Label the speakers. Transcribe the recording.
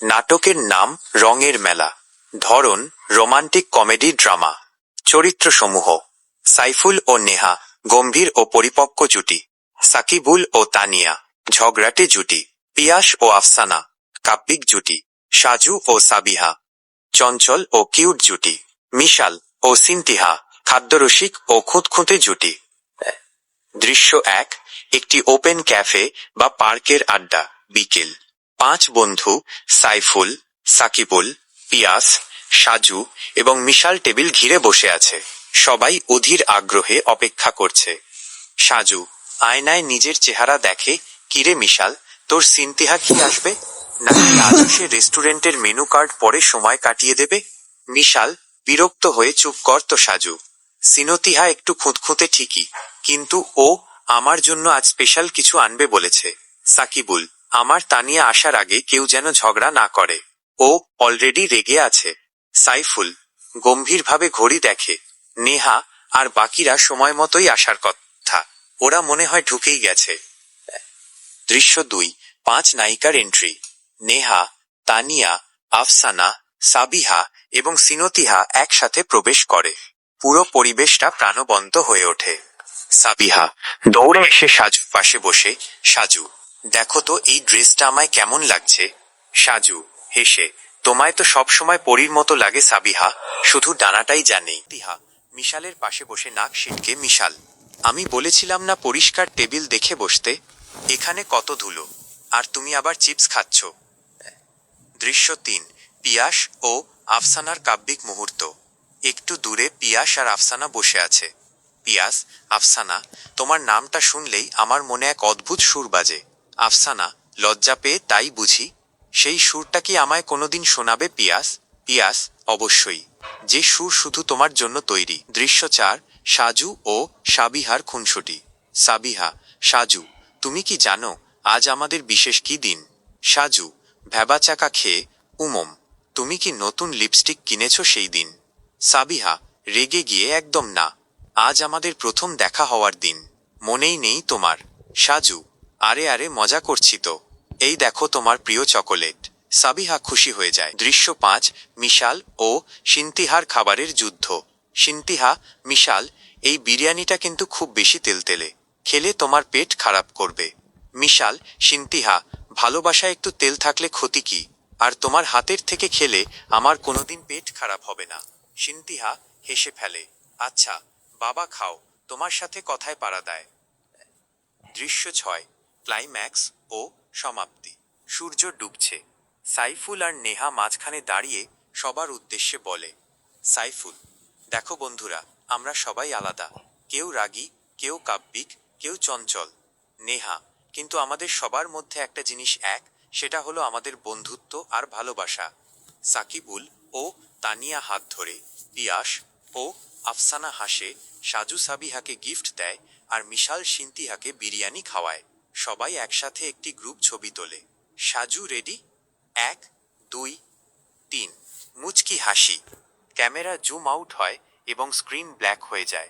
Speaker 1: নাটকের নাম রঙের মেলা। ধরন রোমান্টিক কমেডি ড্রামা। চরিত্রসমূহ: সাইফুল ও নেহা গম্ভীর ও পরিপক্ক জুটি, সাকিবুল ও তানিয়া ঝগড়াটে জুটি, পিয়াস ও আফসানা কাব্যিক জুটি, সাজু ও সাবিহা চঞ্চল ও কিউট জুটি, মিশাল ও সিনতিহা খাদ্যরসিক ও খুঁতখুঁতে জুটি। দৃশ্য ১: একটি ওপেন ক্যাফে বা পার্কের আড্ডা। বিকেল। ৫ বন্ধু সাইফুল, সাকিবুল, পিয়াস, সাজু এবং মিশাল টেবিল ঘিরে বসে আছে। সবাই অধীর আগ্রহে অপেক্ষা করছে। সাজু আয়নায় নিজের চেহারা দেখে। কিরে মিশাল, তোর সিনতিহা কি আসবে, নাকি আজও সে রেস্টুরেন্টের মেনু কার্ড পরে সময় কাটিয়ে দেবে? মিশাল বিরক্ত হয়ে চুপ কর তো সাজু। সিনতিহা একটু খুঁতখুঁতে ঠিকই, কিন্তু ও আমার জন্য আজ স্পেশাল কিছু আনবে বলেছে। সাকিবুল: আমার তানিয়া আসার আগে কেউ যেন ঝগড়া না করে, ও অলরেডি রেগে আছে। সাইফুল গম্ভীরভাবে ঘড়ি দেখে। নেহা আর বাকিরা সময় মতোই আসার কথা, ওরা মনে হয় ঢুকেই গেছে। দৃশ্য ২: ৫ নায়িকার এন্ট্রি। নেহা, তানিয়া, আফসানা, সাবিহা এবং সিনতিহা একসাথে প্রবেশ করে। পুরো পরিবেশটা প্রাণবন্ত হয়ে ওঠে। সাবিহা দৌড়ে এসে সাজুর পাশে বসে, সাজু দেখো তো এই ড্রেসটা আমায় কেমন লাগছে। সাজু হেসে, তোমায় তো সবসময় পরীর মতো লাগে সাবিহা, শুধু ডানাটাই জানেই। তিহা মিশালের পাশে বসে নাক সিটকে, মিশাল, আমি বলেছিলাম না পরিষ্কার টেবিল দেখে বসতে, এখানে কত ধুলো, আর তুমি আবার চিপস খাচ্ছ। দৃশ্য ৩: পিয়াস ও আফসানার কাব্যিক মুহূর্ত। একটু দূরে পিয়াস আর আফসানা বসে আছে। পিয়াস: আফসানা, তোমার নামটা শুনলেই আমার মনে এক অদ্ভুত সুর বাজে। আফসানা লজ্জা পেয়ে, তাই বুঝি? সেই সুরটা কি আমায় কোনোদিন শোনাবে পিয়াস? পিয়াস: অবশ্যই, যে সুর শুধু তোমার জন্য তৈরি। দৃশ্য ৪: সাজু ও সাবিহার খুনসুটি। সাবিহা: সাজু, তুমি কি জানো আজ আমাদের বিশেষ কি দিন? সাজু ভ্যাবাচাকা খেয়ে, উমম, তুমি কি নতুন লিপস্টিক কিনেছ সেই দিন? সাবিহা রেগে গিয়ে, একদম না, আজ আমাদের প্রথম দেখা হওয়ার দিন, মনেই নেই তোমার? সাজু: আরে আরে, মজা করছি তো, এই দেখো তোমার প্রিয় চকোলেট। সাবিহা খুশি হয়ে যায়। দৃশ্য ৫: মিশাল ও সিনতিহার খাবারের যুদ্ধ। সিনতিহা: মিশাল, এই বিরিয়ানিটা কিন্তু খুব বেশি তেলতেলে, খেলে তোমার পেট খারাপ করবে। মিশাল: সিনতিহা, ভালোবাসায় একটু তেল থাকলে ক্ষতি কি, আর তোমার হাতের থেকে খেলে আমার কোনোদিন পেট খারাপ হবে না। সিনতিহা হেসে ফেলে, আচ্ছা বাবা খাও, তোমার সাথে কথায় পারা দেয়। দৃশ্য ৬: ক্লাইম্যাক্স ও সমাপ্তি। সূর্য ডুবছে। সাইফুল আর নেহা মাঝখানে দাঁড়িয়ে সবার উদ্দেশ্যে বলে, সাইফুল, দেখো বন্ধুরা, আমরা সবাই আলাদা, কেউ রাগী, কেউ কাব্যিক, কেউ চঞ্চল। নেহা: কিন্তু আমাদের সবার মধ্যে একটা জিনিস এক, সেটা হলো আমাদের বন্ধুত্ব আর ভালোবাসা। সাকিবুল ও তানিয়া হাত ধরে, পিয়াস ও আফসানা হাসে, সাজু সাবিহাকে গিফট দেয়, আর মিশাল সিনতিহাকে বিরিয়ানি খাওয়ায়। সবাই একসাথে একটি গ্রুপ ছবি তোলে। সাজু রেডি? ১, ২, ৩। মুচকি হাসি। ক্যামেরা জুম আউট হয় এবং স্ক্রিন ব্ল্যাক হয়ে যায়।